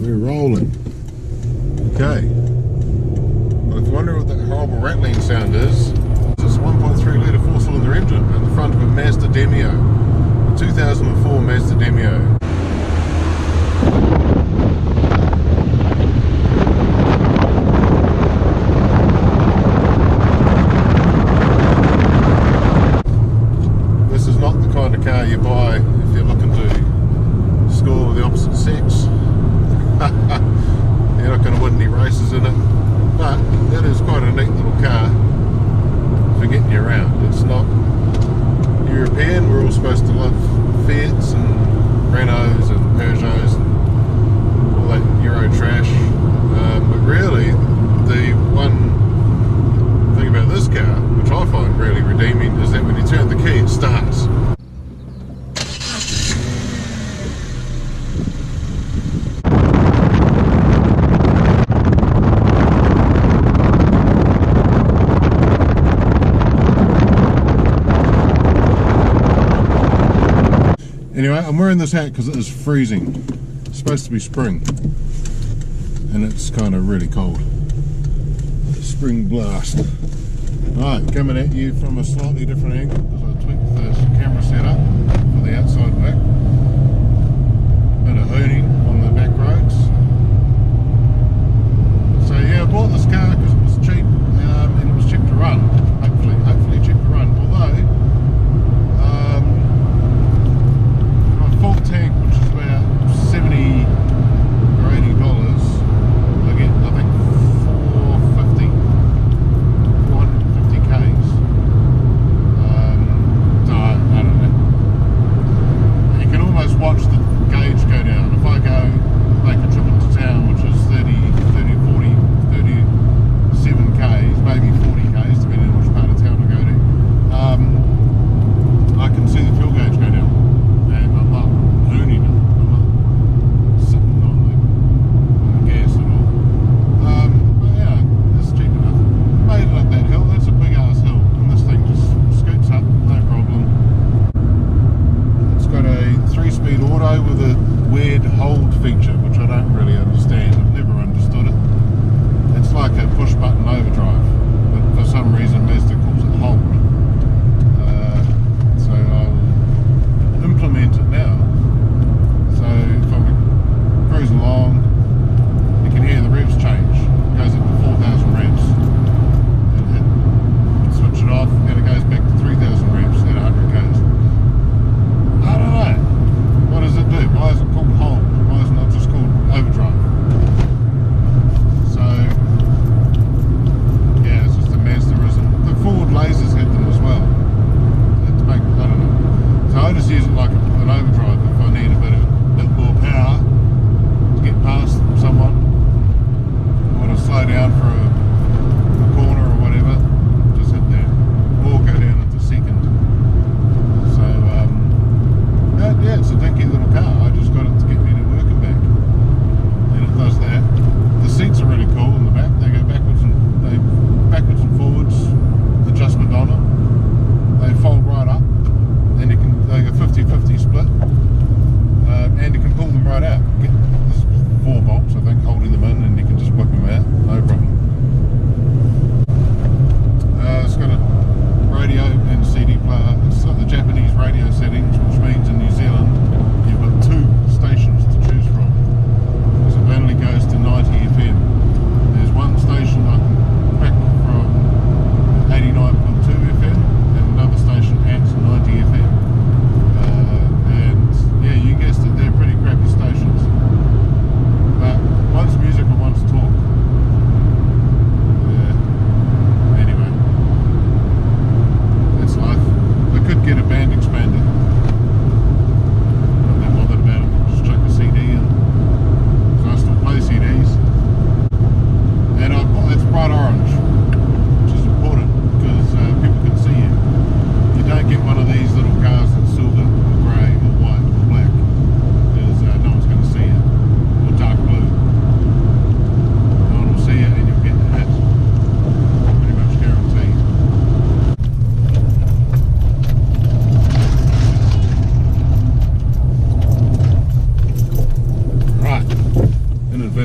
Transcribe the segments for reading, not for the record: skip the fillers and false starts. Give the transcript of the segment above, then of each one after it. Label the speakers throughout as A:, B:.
A: We're rolling. Okay. Well, if you're wondering what that horrible rattling sound is, it's a 1.3 litre 4-cylinder engine at the front of a Mazda Demio. A 2004 Mazda Demio. This is not the kind of car you buy if you're looking to score with the opposite sex. You're not going to win any races in it, but that is quite a neat little car for getting you around. It's not European. We're all supposed to love Fiats and Renaults and Peugeots and all that Euro trash, but really the one thing about this car, which I find really redeeming, is that when you turn the key it starts. Anyway, I'm wearing this hat because it is freezing. It's supposed to be spring, and it's kind of really cold. Spring blast. Alright, coming at you from a slightly different angle because I tweaked the camera setup for the outside back. Bit of hooning on the back roads. So yeah, I bought this car because it was cheap, and it was cheap to run. Hopefully cheap to run. Although full tank, which is about $70 or $80, I get, I think, 450 Ks.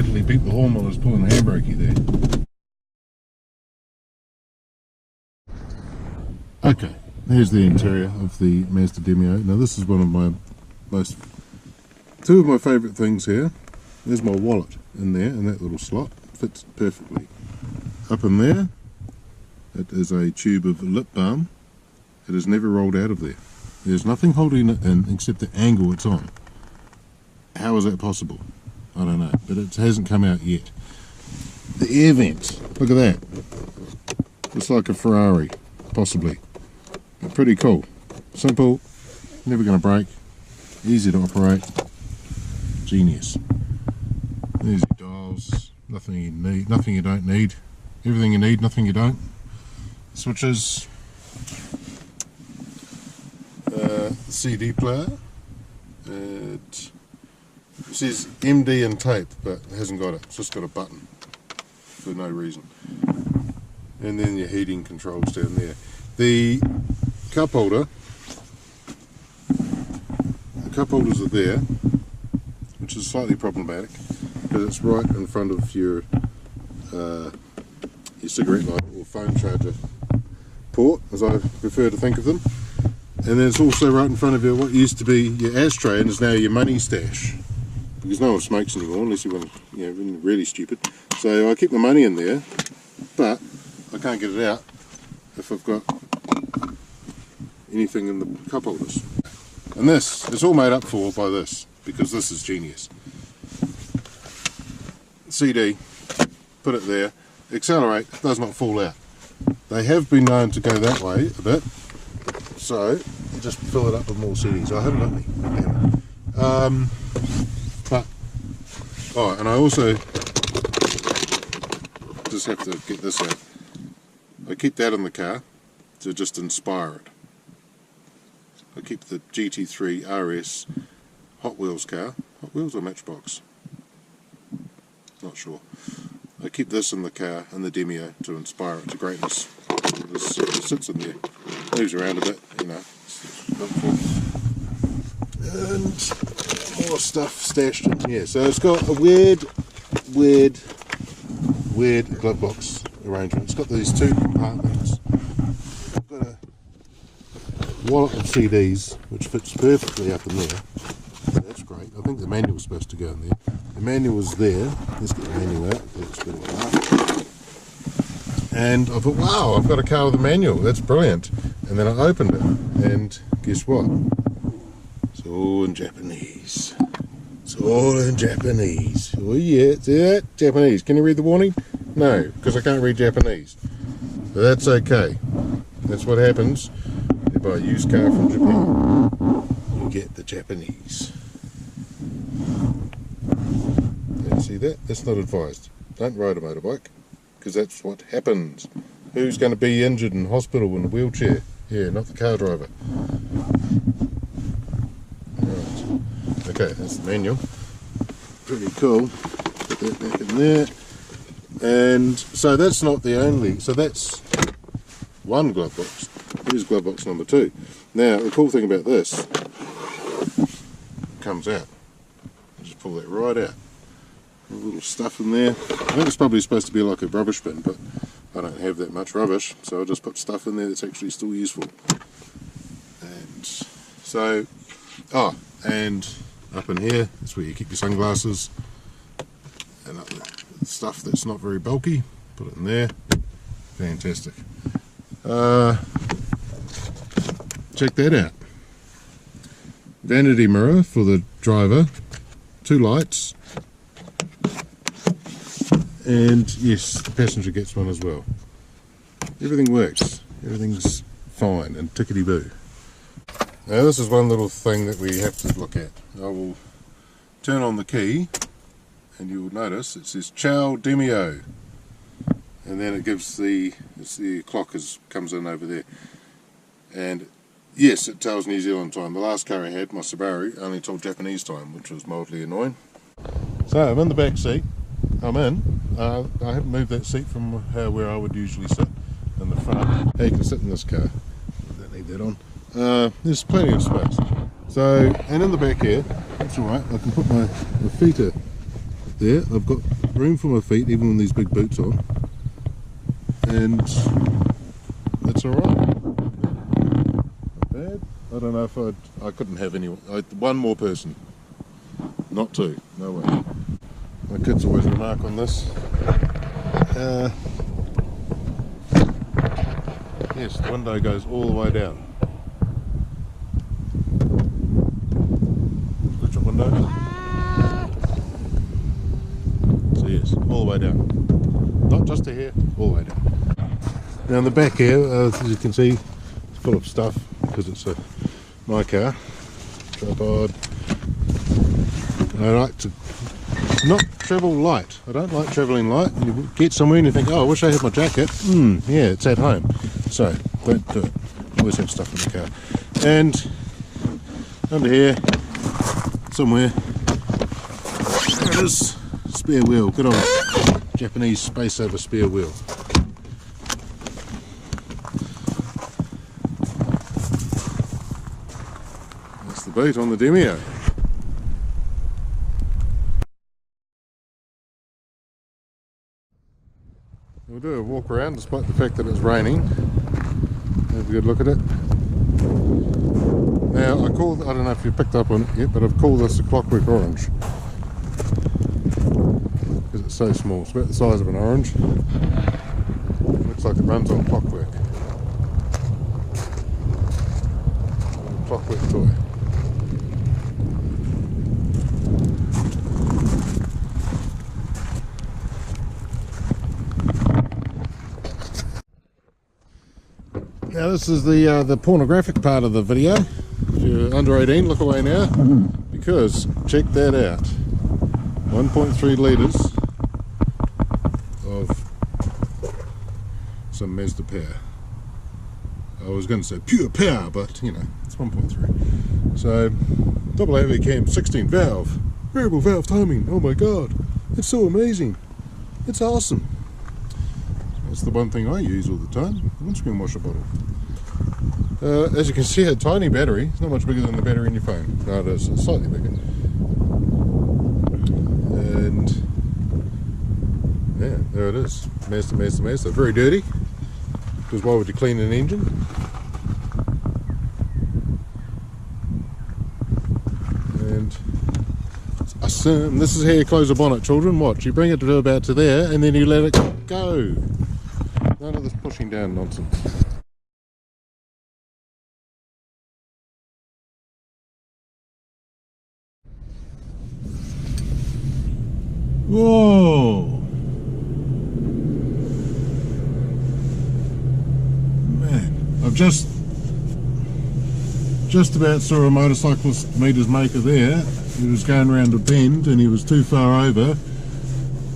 A: totally beat the horn while I was pulling the handbrake there. Okay, here's the interior of the Mazda Demio. Now this is one of my two of my favourite things here. There's my wallet in there, in that little slot. Fits perfectly. Up in there, it is a tube of lip balm. It has never rolled out of there. There's nothing holding it in except the angle it's on. How is that possible? I don't know, but it hasn't come out yet. The air vents, look at that. It's like a Ferrari, possibly. But pretty cool. Simple, never going to break, easy to operate. Genius. There's your dials, nothing you need, nothing you don't need. Everything you need, nothing you don't. Switches. CD player. It says MD and tape, but it hasn't got it. It's just got a button for no reason. And then your heating controls down there. The cup holder. The cup holders are there, which is slightly problematic because it's right in front of your cigarette lighter or phone charger port, as I prefer to think of them. And then it's also right in front of your, what used to be your ashtray and is now your money stash, because no one smokes anymore unless you want to, you know, really stupid. So I keep my money in there, but I can't get it out if I've got anything in the cup holders. And this is all made up for by this, because this is genius. CD, put it there, accelerate, does not fall out. They have been known to go that way a bit, so you just fill it up with more CDs. I haven't got any, damn it. But, oh, and I also just have to get this out. I keep that in the car to just inspire it. I keep the GT3 RS Hot Wheels car. Hot Wheels or Matchbox? Not sure. I keep this in the car, in the Demio, to inspire it to greatness. This sits in there, moves around a bit, you know. And more stuff stashed in here. So it's got a weird glove box arrangement. It's got these two compartments. I've got a wallet of CDs, which fits perfectly up in there. That's great. I think the manual's supposed to go in there. The manual is there. Let's get the manual out. That's better than that. And I thought, wow, I've got a car with a manual. That's brilliant. And then I opened it, and guess what? It's all in Japanese. It's all in Japanese. Oh yeah, see that? Japanese. Can you read the warning? No, because I can't read Japanese. But that's okay. That's what happens if you buy a used car from Japan. You get the Japanese. Yeah, see that? That's not advised. Don't ride a motorbike, because that's what happens. Who's going to be injured in hospital in a wheelchair? Yeah, not the car driver. Right. Okay, that's the manual. Pretty cool. Put that back in there. And so that's not the only, so that's one glove box. Here's glove box number 2. Now, the cool thing about this, comes out. Just pull that right out. A little stuff in there. I think it's probably supposed to be like a rubbish bin, but I don't have that much rubbish, so I'll just put stuff in there that's actually still useful. And so, oh, and up in here, that's where you keep your sunglasses. And the stuff that's not very bulky, put it in there. Fantastic. Check that out. Vanity mirror for the driver, 2 lights. And yes, the passenger gets one as well. Everything works. Everything's fine and tickety-boo. Now this is one little thing that we have to look at. I will turn on the key and you will notice it says Ciao Demio. And then it gives the clock comes in over there. And yes, it tells New Zealand time. The last car I had, my Subaru, only told Japanese time, which was mildly annoying. So I'm in the back seat. I'm in. I haven't moved that seat from where I would usually sit in the front. Hey, you can sit in this car. I don't need that on. There's plenty of space. So, and in the back here, that's alright, I can put my feet there. I've got room for my feet even with these big boots on, and that's alright. Not bad. I don't know if I couldn't have anyone. One more person, not two, no way. My kids always remark on this. Yes, the window goes all the way down. Switch up window. So yes, all the way down. Not just to here, all the way down. Now in the back here, as you can see, it's full of stuff because it's my car. Tripod. I like to not travel light. I don't like travelling light. You get somewhere and you think, oh, I wish I had my jacket. Yeah, it's at home. So, don't do it. Always have stuff in the car. And under here, somewhere, there it is. Spare wheel. Good old Japanese space saver spare wheel. That's the boot on the Demio. We'll do a walk around despite the fact that it's raining. Have a good look at it. Now I don't know if you picked up on it yet, but I've called this a Clockwork Orange because it's so small. It's about the size of an orange. Looks like it runs on clockwork. Clockwork toy. Now this is the pornographic part of the video. If you're under 18, look away now, because check that out. 1.3 litres of some Mazda power. I was going to say pure power, but you know, it's 1.3. So, double AV cam, 16 valve, variable valve timing. Oh my god, it's so amazing. It's awesome. That's the one thing I use all the time, windscreen washer bottle. As you can see, a tiny battery. It's not much bigger than the battery in your phone. No, it is. It's slightly bigger. And yeah, there it is. Mazda. Very dirty, because why would you clean an engine? And it's awesome. This is how you close a bonnet, children. Watch. You bring it to about to there, and then you let it go. None of this pushing down nonsense. Whoa! Man, I've just about saw a motorcyclist meet his maker there. He was going around a bend and he was too far over,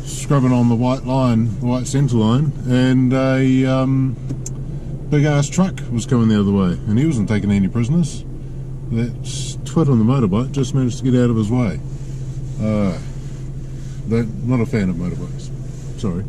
A: scrubbing on the white line, the white centre line, and a big ass truck was coming the other way, and he wasn't taking any prisoners. That twit on the motorbike just managed to get out of his way. Not a fan of motorbikes. Sorry.